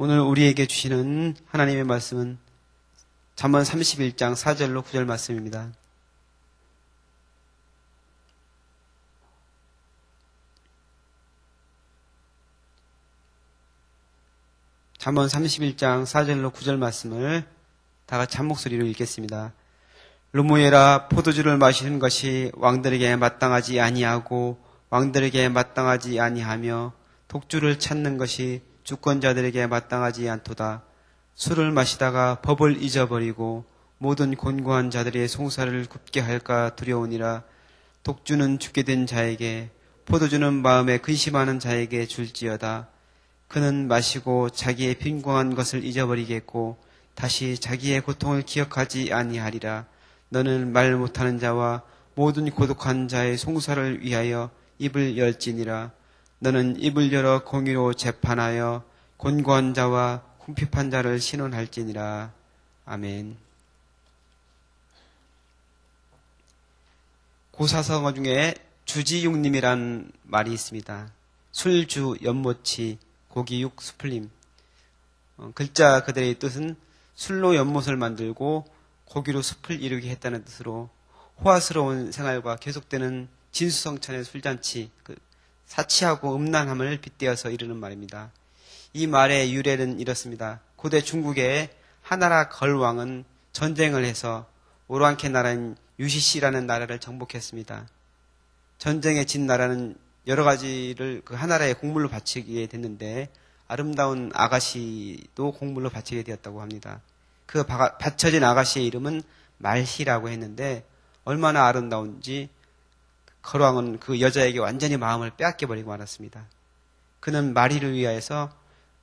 오늘 우리에게 주시는 하나님의 말씀은 잠언 31장 4절로 9절 말씀입니다. 잠언 31장 4절로 9절 말씀을 다 같이 한 목소리로 읽겠습니다. 루무에라, 포도주를 마시는 것이 왕들에게 마땅하지 아니하고 왕들에게 마땅하지 아니하며 독주를 찾는 것이 주권자들에게 마땅하지 않도다. 술을 마시다가 법을 잊어버리고 모든 곤고한 자들의 송사를 굽게 할까 두려우니라. 독주는 죽게 된 자에게, 포도주는 마음에 근심하는 자에게 줄지어다. 그는 마시고 자기의 빈궁한 것을 잊어버리겠고 다시 자기의 고통을 기억하지 아니하리라. 너는 말 못하는 자와 모든 고독한 자의 송사를 위하여 입을 열지니라. 너는 입을 열어 공의로 재판하여 곤고한 자와 궁핍한 자를 신원할지니라. 아멘. 고사성어 중에 주지육림이란 말이 있습니다. 술주, 연못치, 고기육, 수풀림. 글자 그대의 뜻은 술로 연못을 만들고 고기로 숲을 이루게 했다는 뜻으로 호화스러운 생활과 계속되는 진수성찬의 술잔치, 사치하고 음란함을 빗대어서 이르는 말입니다. 이 말의 유래는 이렇습니다. 고대 중국의 하나라 걸왕은 전쟁을 해서 오랑캐 나라인 유시시라는 나라를 정복했습니다. 전쟁에 진 나라는 여러 가지를 그 하나라의 공물로 바치게 됐는데 아름다운 아가씨도 공물로 바치게 되었다고 합니다. 그 바쳐진 아가씨의 이름은 말희라고 했는데 얼마나 아름다운지 걸왕은 그 여자에게 완전히 마음을 빼앗겨버리고 말았습니다. 그는 말희를 위하여서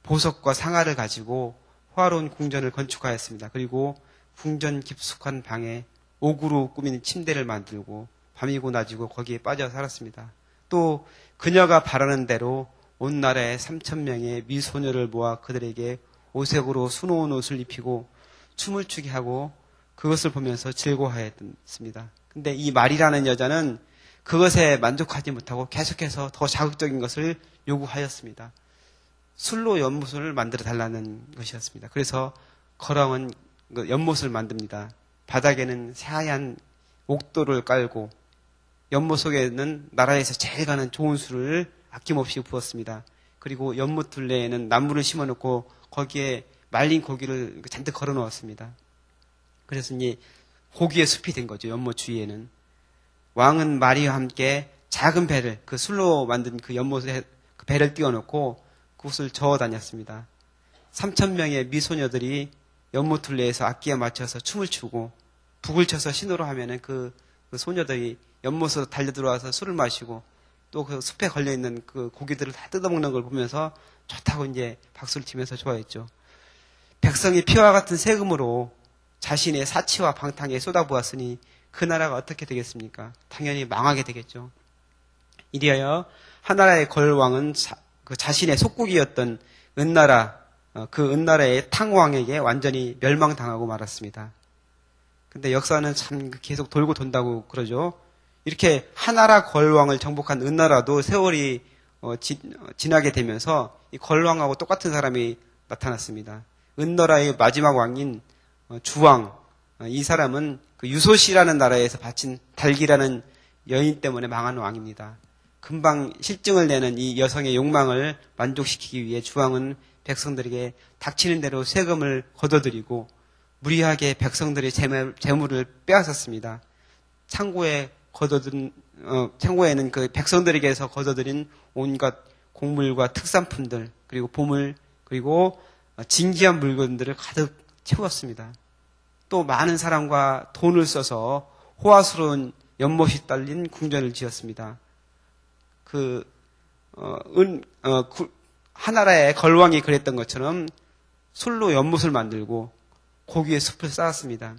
보석과 상아를 가지고 호화로운 궁전을 건축하였습니다. 그리고 궁전 깊숙한 방에 옥으로 꾸민 침대를 만들고 밤이고 낮이고 거기에 빠져 살았습니다. 또 그녀가 바라는 대로 온 나라에 3,000명의 미소녀를 모아 그들에게 오색으로 수놓은 옷을 입히고 춤을 추게 하고 그것을 보면서 즐거워하였습니다. 근데 이 말이라는 여자는 그것에 만족하지 못하고 계속해서 더 자극적인 것을 요구하였습니다. 술로 연못을 만들어 달라는 것이었습니다. 그래서 거왕은 연못을 만듭니다. 바닥에는 새하얀 옥돌을 깔고 연못 속에는 나라에서 제일 가는 좋은 술을 아낌없이 부었습니다. 그리고 연못 둘레에는 나무를 심어놓고 거기에 말린 고기를 잔뜩 걸어 놓았습니다. 그래서 이제 고기의 숲이 된 거죠. 연못 주위에는. 왕은 말이와 함께 작은 배를, 그 술로 만든 그 연못에 그 배를 띄워놓고 그곳을 저어 다녔습니다. 3,000명의 미소녀들이 연못 둘레에서 악기에 맞춰서 춤을 추고 북을 쳐서 신호를 하면은 그 소녀들이 연못으로 달려들어와서 술을 마시고 또 그 숲에 걸려있는 그 고기들을 다 뜯어먹는 걸 보면서 좋다고 이제 박수를 치면서 좋아했죠. 백성이 피와 같은 세금으로 자신의 사치와 방탕에 쏟아부었으니 그 나라가 어떻게 되겠습니까? 당연히 망하게 되겠죠. 이리하여 하나라의 걸왕은 자신의 속국이었던 은나라, 그 은나라의 탕왕에게 완전히 멸망당하고 말았습니다. 근데 역사는 참 계속 돌고 돈다고 그러죠. 이렇게 하나라 걸왕을 정복한 은나라도 세월이 지나게 되면서 이 걸왕하고 똑같은 사람이 나타났습니다. 은나라의 마지막 왕인 주왕, 이 사람은 그 유소시라는 나라에서 바친 달기라는 여인 때문에 망한 왕입니다. 금방 실증을 내는 이 여성의 욕망을 만족시키기 위해 주왕은 백성들에게 닥치는 대로 세금을 걷어들이고 무리하게 백성들의 재물을 빼앗았습니다. 창고에는 그 백성들에게서 걷어들인 온갖 곡물과 특산품들, 그리고 보물, 그리고 진귀한 물건들을 가득 채웠습니다. 또 많은 사람과 돈을 써서 호화스러운 연못이 딸린 궁전을 지었습니다. 하나라의 걸왕이 그랬던 것처럼 술로 연못을 만들고 고기의 숲을 쌓았습니다.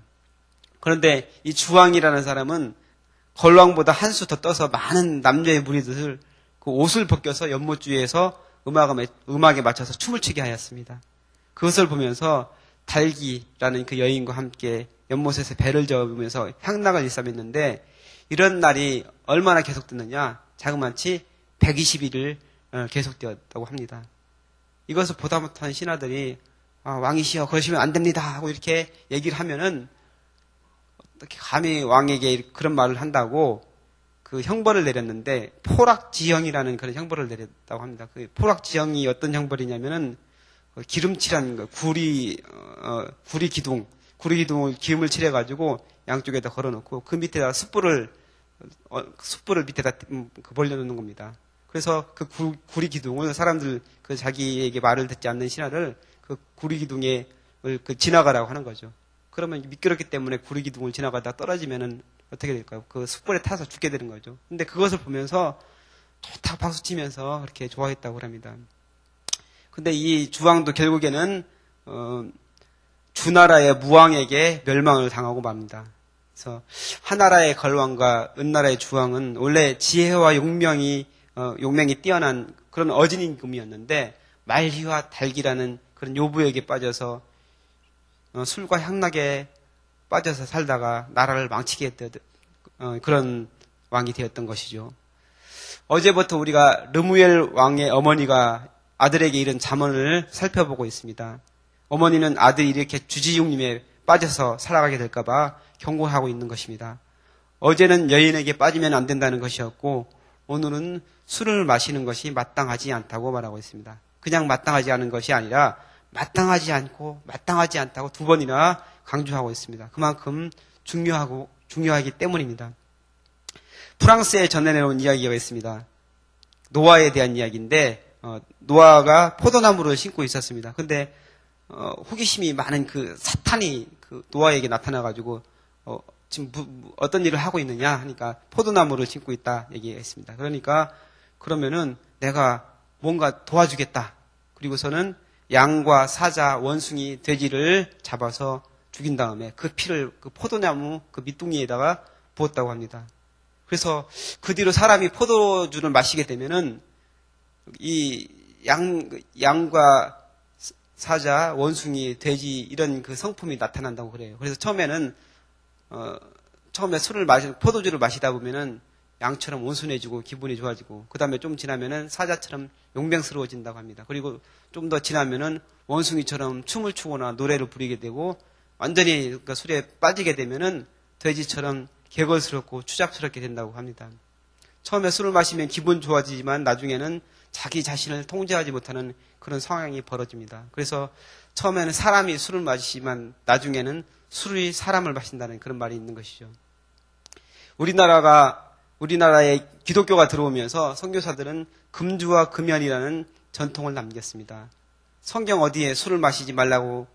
그런데 이 주왕이라는 사람은 걸왕보다 한 수 더 떠서 많은 남녀의 무리들을 그 옷을 벗겨서 연못 주위에서 음악에 맞춰서 춤을 추게 하였습니다. 그것을 보면서 달기라는 그 여인과 함께 연못에서 배를 저으면서 향락을 일삼했는데 이런 날이 얼마나 계속됐느냐? 자그마치 120일을 계속되었다고 합니다. 이것을 보다 못한 신하들이 왕이시여 그러시면 안 됩니다 하고 이렇게 얘기를 하면은 어떻게 감히 왕에게 그런 말을 한다고 그 형벌을 내렸는데 포락지형이라는 그런 형벌을 내렸다고 합니다. 그 포락지형이 어떤 형벌이냐면은 기름칠한 거, 구리 기둥을 기름을 칠해가지고 양쪽에다 걸어놓고 그 밑에다 숯불을 밑에다 벌려놓는 겁니다. 그래서 그 구리 기둥을 사람들 그 자기에게 말을 듣지 않는 신하를 그 구리 기둥에 지나가라고 하는 거죠. 그러면 미끄럽기 때문에 구리 기둥을 지나가다 떨어지면은 어떻게 될까요? 그 숯불에 타서 죽게 되는 거죠. 근데 그것을 보면서 좋다고 박수치면서 그렇게 좋아했다고 합니다. 근데 이 주왕도 결국에는 주나라의 무왕에게 멸망을 당하고 맙니다. 그래서 하나라의 걸왕과 은나라의 주왕은 원래 지혜와 용명이 뛰어난 그런 어진 임금이었는데 말희와 달기라는 그런 요부에게 빠져서 술과 향락에 빠져서 살다가 나라를 망치게 했던 그런 왕이 되었던 것이죠. 어제부터 우리가 르무엘 왕의 어머니가 아들에게 이른 잠언을 살펴보고 있습니다. 어머니는 아들이 이렇게 주지육림에 빠져서 살아가게 될까봐 경고하고 있는 것입니다. 어제는 여인에게 빠지면 안 된다는 것이었고 오늘은 술을 마시는 것이 마땅하지 않다고 말하고 있습니다. 그냥 마땅하지 않은 것이 아니라 마땅하지 않고 마땅하지 않다고 두 번이나 강조하고 있습니다. 그만큼 중요하기 때문입니다. 프랑스에 전해내온 이야기가 있습니다. 노아에 대한 이야기인데 노아가 포도나무를 심고 있었습니다. 근데 호기심이 많은 그 사탄이 그 노아에게 나타나가지고 지금 어떤 일을 하고 있느냐 하니까 포도나무를 심고 있다 얘기했습니다. 그러면은 내가 뭔가 도와주겠다. 그리고서는 양과 사자, 원숭이, 돼지를 잡아서 죽인 다음에 그 피를 그 포도나무 그 밑둥이에다가 부었다고 합니다. 그래서 그 뒤로 사람이 포도주를 마시게 되면은 이 양과 사자, 원숭이, 돼지 이런 그 성품이 나타난다고 그래요. 그래서 처음에 포도주를 마시다 보면은 양처럼 온순해지고 기분이 좋아지고 그 다음에 좀 지나면은 사자처럼 용맹스러워진다고 합니다. 그리고 좀 더 지나면은 원숭이처럼 춤을 추거나 노래를 부르게 되고 완전히 그 술에 빠지게 되면은 돼지처럼 개걸스럽고 추잡스럽게 된다고 합니다. 처음에 술을 마시면 기분 좋아지지만 나중에는 자기 자신을 통제하지 못하는 그런 상황이 벌어집니다. 그래서 처음에는 사람이 술을 마시지만 나중에는 술이 사람을 마신다는 그런 말이 있는 것이죠. 우리나라에 기독교가 들어오면서 선교사들은 금주와 금연이라는 전통을 남겼습니다. 성경 어디에 술을 마시지 말라고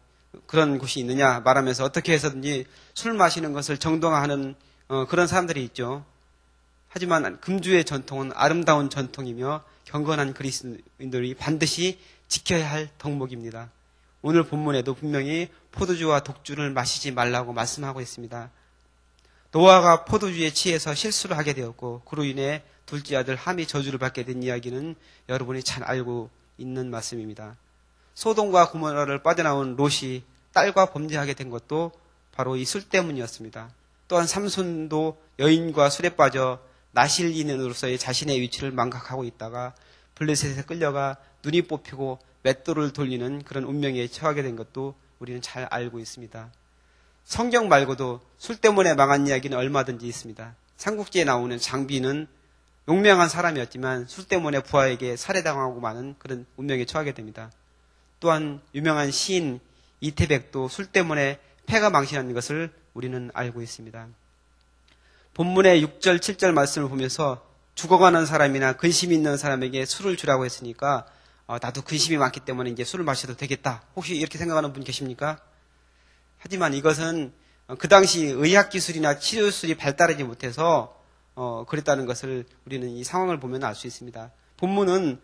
그런 곳이 있느냐 말하면서 어떻게 해서든지 술 마시는 것을 정당화하는 그런 사람들이 있죠. 하지만 금주의 전통은 아름다운 전통이며 경건한 그리스도인들이 반드시 지켜야 할 덕목입니다. 오늘 본문에도 분명히 포도주와 독주를 마시지 말라고 말씀하고 있습니다. 노아가 포도주에 취해서 실수를 하게 되었고 그로 인해 둘째 아들 함이 저주를 받게 된 이야기는 여러분이 잘 알고 있는 말씀입니다. 소돔과 고모라를 빠져나온 롯이 딸과 범죄하게 된 것도 바로 이 술 때문이었습니다. 또한 삼손도 여인과 술에 빠져 나실인으로서의 자신의 위치를 망각하고 있다가 블레셋에 끌려가 눈이 뽑히고 맷돌을 돌리는 그런 운명에 처하게 된 것도 우리는 잘 알고 있습니다. 성경 말고도 술 때문에 망한 이야기는 얼마든지 있습니다. 삼국지에 나오는 장비는 용맹한 사람이었지만 술 때문에 부하에게 살해당하고 마는 그런 운명에 처하게 됩니다. 또한 유명한 시인 이태백도 술 때문에 패가 망신하는 것을 우리는 알고 있습니다. 본문의 6절, 7절 말씀을 보면서 죽어가는 사람이나 근심이 있는 사람에게 술을 주라고 했으니까 나도 근심이 많기 때문에 이제 술을 마셔도 되겠다. 혹시 이렇게 생각하는 분 계십니까? 하지만 이것은 그 당시 의학기술이나 치료술이 발달하지 못해서 그랬다는 것을 우리는 이 상황을 보면 알 수 있습니다. 본문은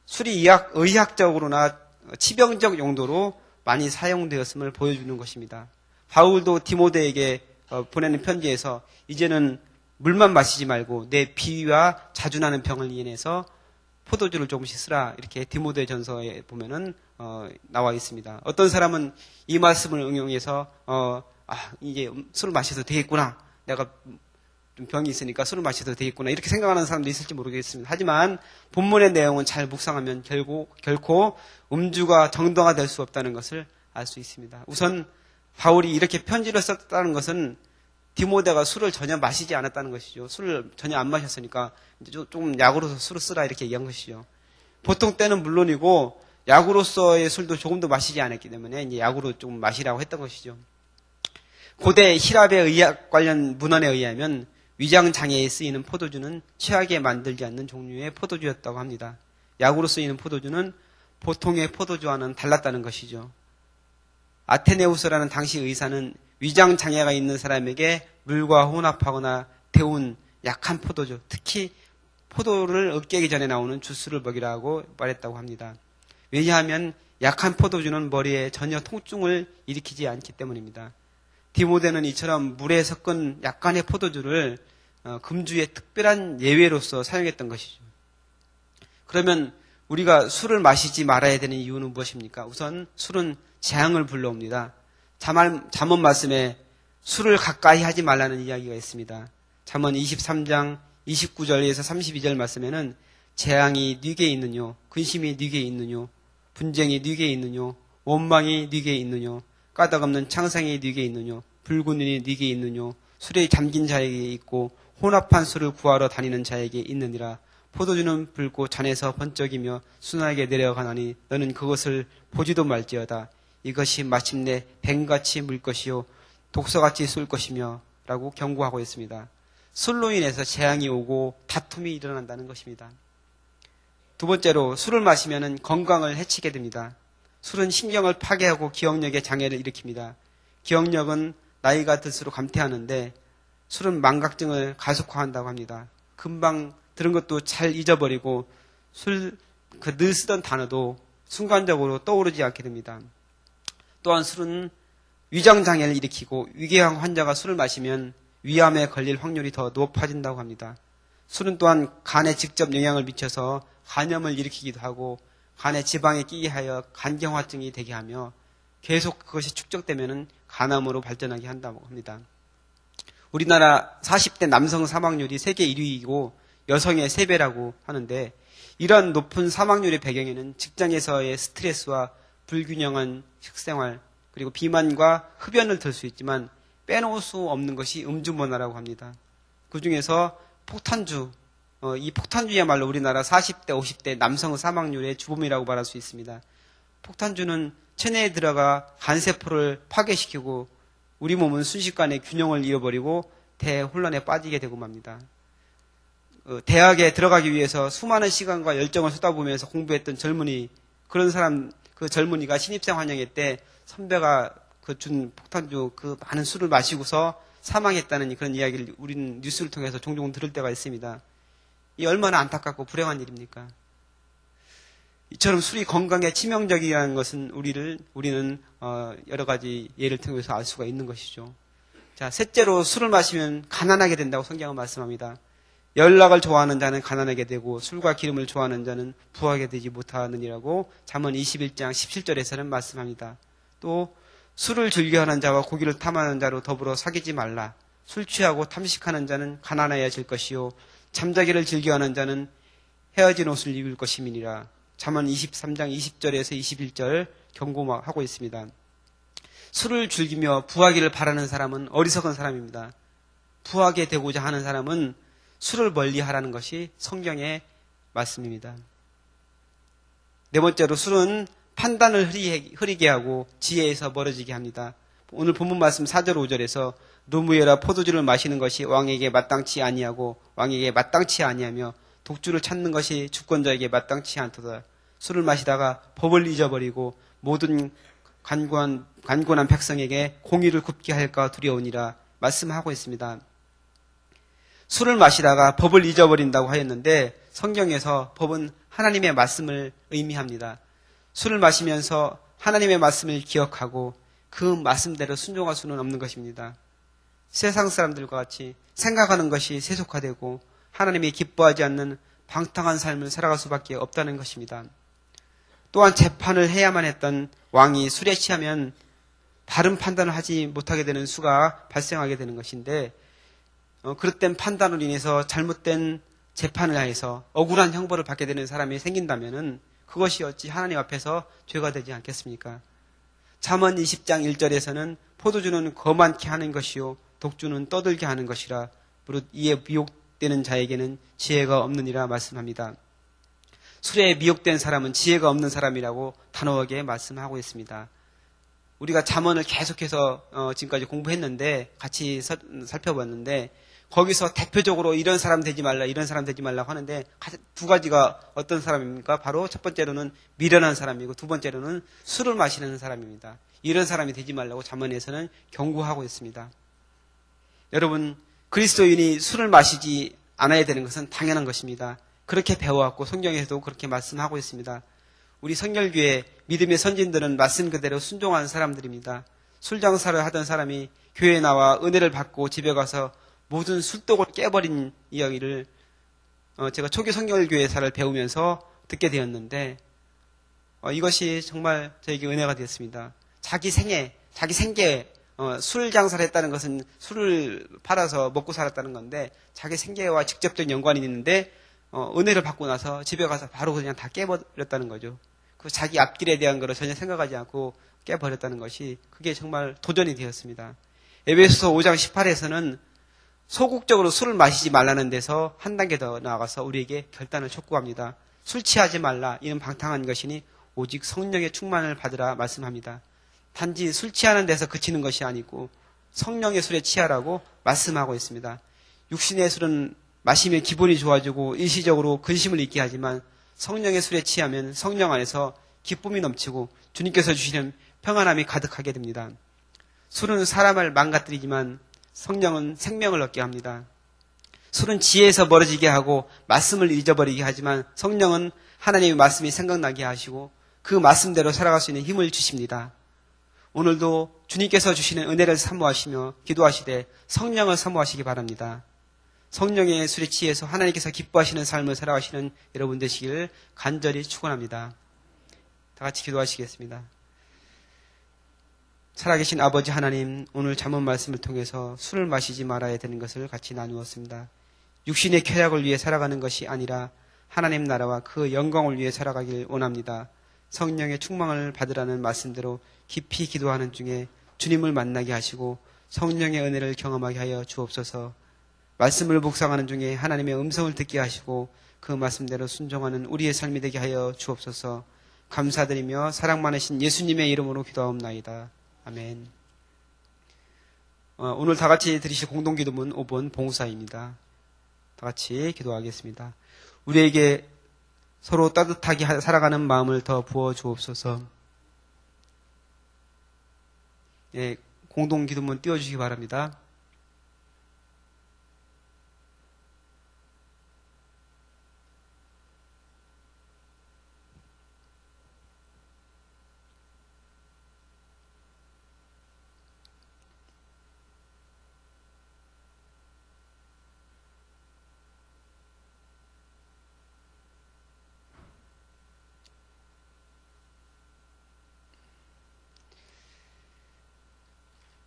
술이 의학적으로나 치병적 용도로 많이 사용되었음을 보여주는 것입니다. 바울도 디모데에게 보내는 편지에서 이제는 물만 마시지 말고 내 비위와 자주 나는 병을 인해서 포도주를 조금씩 쓰라 이렇게 디모데 전서에 보면은 나와 있습니다. 어떤 사람은 이 말씀을 응용해서 이제 술을 마셔도 되겠구나. 내가 좀 병이 있으니까 술을 마셔도 되겠구나 이렇게 생각하는 사람도 있을지 모르겠습니다. 하지만 본문의 내용은 잘 묵상하면 결코 음주가 정당화될 수 없다는 것을 알 수 있습니다. 우선 바울이 이렇게 편지를 썼다는 것은 디모데가 술을 전혀 마시지 않았다는 것이죠. 술을 전혀 안 마셨으니까 이제 조금 약으로서 술을 쓰라 이렇게 얘기한 것이죠. 보통 때는 물론이고 약으로서의 술도 조금 더 마시지 않았기 때문에 이제 약으로 좀 마시라고 했던 것이죠. 고대 히랍의 의학 관련 문헌에 의하면 위장 장애에 쓰이는 포도주는 취하게 만들지 않는 종류의 포도주였다고 합니다. 약으로 쓰이는 포도주는 보통의 포도주와는 달랐다는 것이죠. 아테네우스라는 당시 의사는 위장 장애가 있는 사람에게 물과 혼합하거나 데운 약한 포도주, 특히 포도를 으깨기 전에 나오는 주스를 먹이라고 말했다고 합니다. 왜냐하면 약한 포도주는 머리에 전혀 통증을 일으키지 않기 때문입니다. 디모데는 이처럼 물에 섞은 약간의 포도주를 금주의 특별한 예외로서 사용했던 것이죠. 그러면 우리가 술을 마시지 말아야 되는 이유는 무엇입니까? 우선 술은 재앙을 불러옵니다. 잠언 말씀에 술을 가까이 하지 말라는 이야기가 있습니다. 잠언 23장 29절에서 32절 말씀에는 재앙이 네게 있느뇨, 근심이 네게 있느뇨, 분쟁이 네게 있느뇨, 원망이 네게 있느뇨, 까닭없는 창상이 네게 있느뇨, 붉은 눈이 네게 있느뇨, 술에 잠긴 자에게 있고 혼합한 술을 구하러 다니는 자에게 있느니라. 포도주는 붉고 잔에서 번쩍이며 순하게 내려가나니 너는 그것을 보지도 말지어다. 이것이 마침내 뱀같이 물 것이요 독서같이 쏠 것이며 라고 경고하고 있습니다. 술로 인해서 재앙이 오고 다툼이 일어난다는 것입니다. 두 번째로 술을 마시면 건강을 해치게 됩니다. 술은 신경을 파괴하고 기억력에 장애를 일으킵니다. 기억력은 나이가 들수록 감퇴하는데 술은 망각증을 가속화한다고 합니다. 금방 들은 것도 잘 잊어버리고 늘 쓰던 단어도 순간적으로 떠오르지 않게 됩니다. 또한 술은 위장장애를 일으키고 위궤양 환자가 술을 마시면 위암에 걸릴 확률이 더 높아진다고 합니다. 술은 또한 간에 직접 영향을 미쳐서 간염을 일으키기도 하고 간에 지방에 끼게 하여 간경화증이 되게 하며 계속 그것이 축적되면 간암으로 발전하게 한다고 합니다. 우리나라 40대 남성 사망률이 세계 1위이고 여성의 3배라고 하는데 이런 높은 사망률의 배경에는 직장에서의 스트레스와 불균형한 식생활 그리고 비만과 흡연을 들 수 있지만 빼놓을 수 없는 것이 음주 문화라고 합니다. 그 중에서 폭탄주, 이 폭탄주야말로 우리나라 40대, 50대 남성 사망률의 주범이라고 말할 수 있습니다. 폭탄주는 체내에 들어가 간세포를 파괴시키고 우리 몸은 순식간에 균형을 잃어버리고 대혼란에 빠지게 되고 맙니다. 대학에 들어가기 위해서 수많은 시간과 열정을 쏟아부으면서 공부했던 젊은이, 그 젊은이가 신입생 환영회 때 선배가 준 폭탄주 많은 술을 마시고서 사망했다는 그런 이야기를 우리는 뉴스를 통해서 종종 들을 때가 있습니다. 이 얼마나 안타깝고 불행한 일입니까? 이처럼 술이 건강에 치명적이라는 것은 우리는 여러 가지 예를 통해서 알 수가 있는 것이죠. 자, 셋째로 술을 마시면 가난하게 된다고 성경은 말씀합니다. 연락을 좋아하는 자는 가난하게 되고 술과 기름을 좋아하는 자는 부하게 되지 못하느니라고 잠언 21장 17절에서는 말씀합니다. 또 술을 즐겨하는 자와 고기를 탐하는 자로 더불어 사귀지 말라. 술 취하고 탐식하는 자는 가난하여질 것이요 잠자기를 즐겨하는 자는 헤어진 옷을 입을 것임이니라. 잠언 23장 20절에서 21절 경고하고 있습니다. 술을 즐기며 부하기를 바라는 사람은 어리석은 사람입니다. 부하게 되고자 하는 사람은 술을 멀리하라는 것이 성경의 말씀입니다. 네 번째로 술은 판단을 흐리게 하고 지혜에서 멀어지게 합니다. 오늘 본문 말씀 4절 5절에서 노무에라 포도주를 마시는 것이 왕에게 마땅치 아니하고 왕에게 마땅치 아니하며 독주를 찾는 것이 주권자에게 마땅치 않도다. 술을 마시다가 법을 잊어버리고 모든 간곤한 백성에게 공의를 굽게 할까 두려우니라 말씀하고 있습니다. 술을 마시다가 법을 잊어버린다고 하였는데 성경에서 법은 하나님의 말씀을 의미합니다. 술을 마시면서 하나님의 말씀을 기억하고 그 말씀대로 순종할 수는 없는 것입니다. 세상 사람들과 같이 생각하는 것이 세속화되고 하나님이 기뻐하지 않는 방탕한 삶을 살아갈 수밖에 없다는 것입니다. 또한 재판을 해야만 했던 왕이 술에 취하면 바른 판단을 하지 못하게 되는 수가 발생하게 되는 것인데 그릇된 판단으로 인해서 잘못된 재판을 하여서 억울한 형벌을 받게 되는 사람이 생긴다면은 그것이 어찌 하나님 앞에서 죄가 되지 않겠습니까? 잠언 20장 1절에서는 포도주는 거만케 하는 것이요 독주는 떠들게 하는 것이라 무릇 이에 미혹되는 자에게는 지혜가 없느니라 말씀합니다. 술에 미혹된 사람은 지혜가 없는 사람이라고 단호하게 말씀하고 있습니다. 우리가 잠언을 계속해서 지금까지 공부했는데 같이 살펴봤는데 거기서 대표적으로 이런 사람 되지 말라 이런 사람 되지 말라고 하는데 두 가지가 어떤 사람입니까? 바로 첫 번째로는 미련한 사람이고 두 번째로는 술을 마시는 사람입니다. 이런 사람이 되지 말라고 잠언에서는 경고하고 있습니다. 여러분, 그리스도인이 술을 마시지 않아야 되는 것은 당연한 것입니다. 그렇게 배워왔고 성경에서도 그렇게 말씀하고 있습니다. 우리 성결교회 믿음의 선진들은 말씀 그대로 순종한 사람들입니다. 술 장사를 하던 사람이 교회에 나와 은혜를 받고 집에 가서 모든 술독을 깨버린 이야기를 제가 초기 성결교회사를 배우면서 듣게 되었는데 이것이 정말 저에게 은혜가 되었습니다. 자기 생애 술 장사를 했다는 것은 술을 팔아서 먹고 살았다는 건데 자기 생계와 직접적 연관이 있는데 은혜를 받고 나서 집에 가서 바로 그냥 다 깨버렸다는 거죠. 그 자기 앞길에 대한 것을 전혀 생각하지 않고 깨버렸다는 것이 그게 정말 도전이 되었습니다. 에베소서 5장 18에서는 소극적으로 술을 마시지 말라는 데서 한 단계 더 나아가서 우리에게 결단을 촉구합니다. 술 취하지 말라. 이는 방탕한 것이니 오직 성령의 충만을 받으라 말씀합니다. 단지 술 취하는 데서 그치는 것이 아니고 성령의 술에 취하라고 말씀하고 있습니다. 육신의 술은 마시면 기분이 좋아지고 일시적으로 근심을 잊게 하지만 성령의 술에 취하면 성령 안에서 기쁨이 넘치고 주님께서 주시는 평안함이 가득하게 됩니다. 술은 사람을 망가뜨리지만 성령은 생명을 얻게 합니다. 술은 지혜에서 멀어지게 하고 말씀을 잊어버리게 하지만 성령은 하나님의 말씀이 생각나게 하시고 그 말씀대로 살아갈 수 있는 힘을 주십니다. 오늘도 주님께서 주시는 은혜를 사모하시며 기도하시되 성령을 사모하시기 바랍니다. 성령의 술에 취해서 하나님께서 기뻐하시는 삶을 살아가시는 여러분 되시기를 간절히 축원합니다. 다 같이 기도하시겠습니다. 살아계신 아버지 하나님, 오늘 잠언 말씀을 통해서 술을 마시지 말아야 되는 것을 같이 나누었습니다. 육신의 쾌락을 위해 살아가는 것이 아니라 하나님 나라와 그 영광을 위해 살아가길 원합니다. 성령의 충만을 받으라는 말씀대로 깊이 기도하는 중에 주님을 만나게 하시고 성령의 은혜를 경험하게 하여 주옵소서. 말씀을 묵상하는 중에 하나님의 음성을 듣게 하시고 그 말씀대로 순종하는 우리의 삶이 되게 하여 주옵소서. 감사드리며 사랑 많으신 예수님의 이름으로 기도하옵나이다. 아멘. 오늘 다 같이 드리실 공동기도문 5번 봉사입니다. 다 같이 기도하겠습니다. 우리에게 서로 따뜻하게 살아가는 마음을 더 부어 주옵소서. 예, 공동기도문 띄워주시기 바랍니다.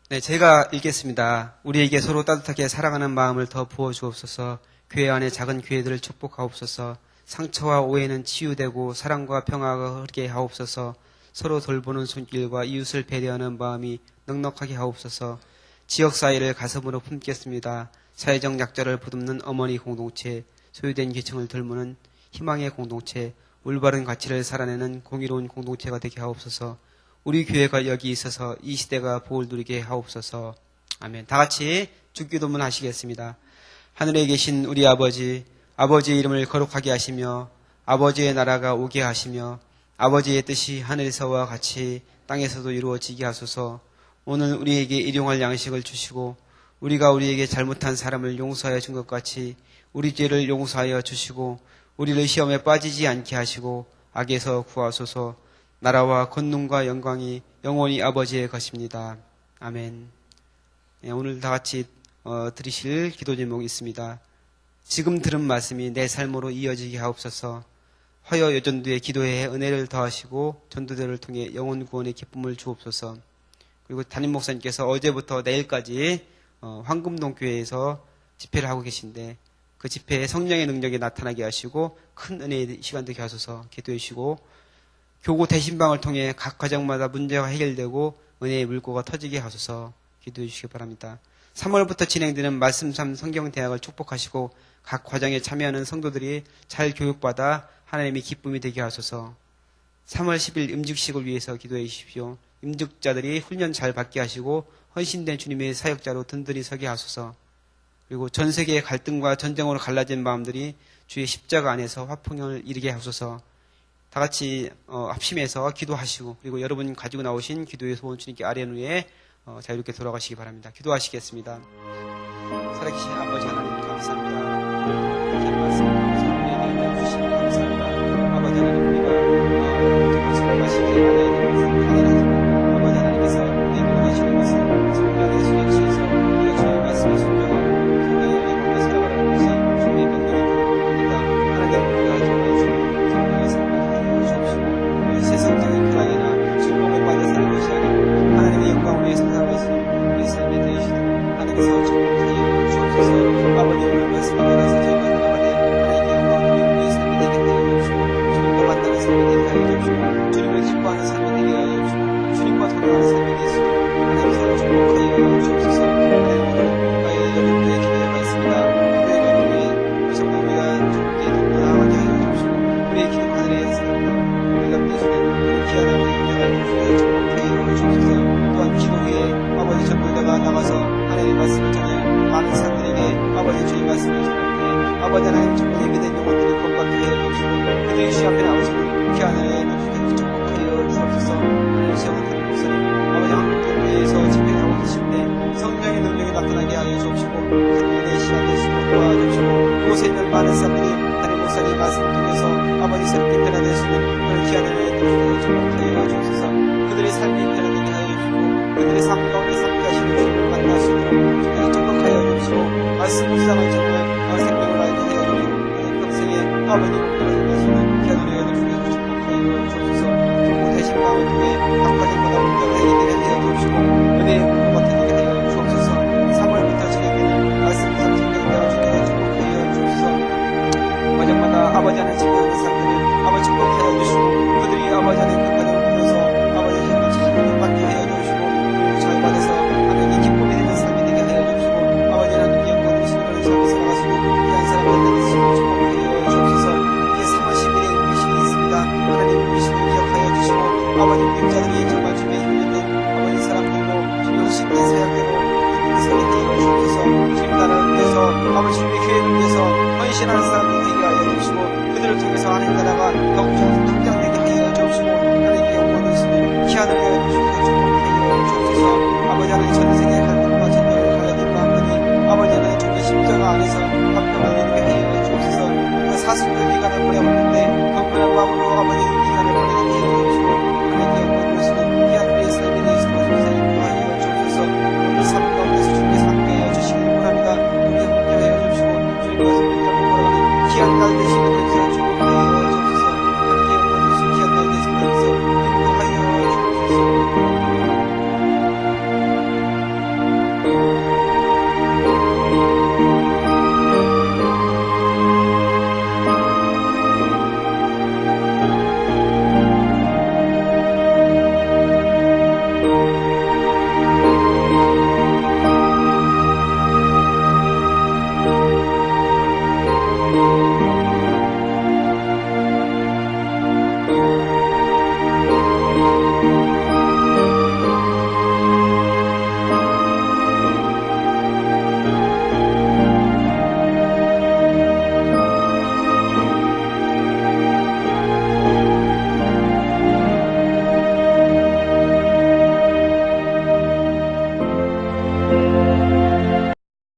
네, 제가 읽겠습니다. 우리에게 서로 따뜻하게 사랑하는 마음을 더 부어 주옵소서. 교회 안에 작은 교회들을 축복하옵소서. 상처와 오해는 치유되고 사랑과 평화가 흐르게 하옵소서. 서로 돌보는 손길과 이웃을 배려하는 마음이 넉넉하게 하옵소서. 지역사회를 가슴으로 품겠습니다. 사회적 약자를 보듬는 어머니 공동체, 소유된 계층을 돌보는 희망의 공동체, 올바른 가치를 살아내는 공의로운 공동체가 되게 하옵소서. 우리 교회가 여기 있어서 이 시대가 복을 누리게 하옵소서. 아멘. 다 같이 주기도문 하시겠습니다. 하늘에 계신 우리 아버지, 아버지의 이름을 거룩하게 하시며 아버지의 나라가 오게 하시며 아버지의 뜻이 하늘에서와 같이 땅에서도 이루어지게 하소서. 오늘 우리에게 일용할 양식을 주시고 우리가 우리에게 잘못한 사람을 용서하여 준 것 같이 우리 죄를 용서하여 주시고 우리를 시험에 빠지지 않게 하시고 악에서 구하소서. 나라와 권능과 영광이 영원히 아버지의 것입니다. 아멘. 네, 오늘 다 같이 드리실 기도 제목이 있습니다. 지금 들은 말씀이 내 삶으로 이어지게 하옵소서. 화요 여전도의 기도회에 은혜를 더하시고 전도대를 통해 영혼 구원의 기쁨을 주옵소서. 그리고 담임 목사님께서 어제부터 내일까지 황금동 교회에서 집회를 하고 계신데 그 집회에 성령의 능력이 나타나게 하시고 큰 은혜의 시간 되게 하소서 기도해 주시고 교구 대신방을 통해 각 과정마다 문제가 해결되고 은혜의 물고가 터지게 하소서 기도해 주시기 바랍니다. 3월부터 진행되는 말씀 3 성경 대학을 축복하시고 각 과정에 참여하는 성도들이 잘 교육받아 하나님의 기쁨이 되게 하소서. 3월 10일 임직식을 위해서 기도해 주십시오. 임직자들이 훈련 잘 받게 하시고 헌신된 주님의 사역자로 든든히 서게 하소서. 그리고 전 세계의 갈등과 전쟁으로 갈라진 마음들이 주의 십자가 안에서 화평을 이루게 하소서. 다 같이 합심해서 기도하시고 그리고 여러분 가지고 나오신 기도의 소원 주님께 아뢰는 후에 자유롭게 돌아가시기 바랍니다. 기도하시겠습니다. 살아계신 아버지 하나님 감사합니다. 이렇게 말씀을 통해서 우리에게 주시니 감사합니다. 아버지 하나님 우리가 말씀하시기에 하나님 아버지 하나님께서 우리에게 원하시는 것은 성령의 수행시에서 우리가 주의 말씀에 순종하고 성령의 영광을 살아가는 것이 주의 명령을 듣습니다. 하나님 우리가 정말 주의 성령의 삶을 주옵시고 우리 세상적인 편하게나 즐거움을 받아 사는 것이 아니고 하나님의 영광을 위해서 살아가는 우리 삶이 되시도록 하나님께서 축복하여 주옵소서. 아버님의 말씀에 따라서 저희가 살아가되 하나님의 영광을 우리의 삶이 되게 하여 주옵시고 주님과 만나는 삶이 되게 하여 주옵시고 주님을 기뻐하는 삶이 되게 하여 주옵시고 주님과 동행하는 삶이 되게 하여 하나님께서 축복하여 주옵소서. 하나님 오늘 여러분의 기도에 말씀이다. 여러분의 성도님과 주님께 나아가게 하여 주옵시고 우리의 기도 하늘에 있습니다. 우리가 믿으시는 귀한 하나님의 영광을 축복하여 주옵소서. 또한 기도 후에 아버지 전부다가 나가서 하나님의 말씀을 전해 많은 사람들에게 아버지 주의 말씀을 전할 때 아버지 하나님 정말 예비된 영혼들이 구원받게 해 주옵시고 그들이 주 앞에 나오시는 귀한 하나님의 축복하여 주옵소서. 하나님 시험을 하는 목사님 아버지 한국교회에서 집회를 하고 계실 때 성령의 능력이 나타나게 하여 주옵시고 하나님의 시간 되시고 도와주시고 그곳에 있는 많은 사람들이 하나님 목사님 말씀을 통해서 아버지 새롭게 변화될 수 있는 그런 귀한 하나님의 축복하여 주옵소서. 그들의 삶이 변화되게 하여 주시고 그들의 삶 가운데 삼가시는 주님을 만날 수 있도록 주님께서 축복하여 주시고 말씀 묵상을 정말 생명을 알게 하여 주시고 평생에 아버님을 변화되시는 귀한 은혜를 주님께서 축복하여 주옵소서. 교구 대신 마음을 통해 각 가정마다 문제가 해결되게 하여 주옵시고 은혜의 물고가 터지게 하여 주옵소서. 3월부터 진행되는 말씀 성경 대화 주님께서 축복하여 주옵소서. 가정마다 아버지 하나님 참여하는 사람들을 아버지 축복하여 주시고 그들이 아버지 하나님 그 가정을 통해서 아버지 하나님 칭찬을 받게 하여 주시고 그리고 잘 받아서 하나님의 기쁨이 되는 삶이 되게 하여 주시고 아버지 하나님 영광을 주시는 그런 삶을 살아가시고 귀한 사람을 만나시고 축복하여 주옵소서. 이제 3월 10일에 우리신이 있습니다. 하나님 우리신을 기억하여 주시고 아버지 육자들이 정말 주님의 힘있는 아버지 사람들로 주님의 신의 사역대로 서게 하여 주옵소서. 주님 나라를 위해서 아버지 주님의 교회를 위해서 헌신하는 사람들 되게 하여 주시고 그들을 통해서 하나님 나라가 더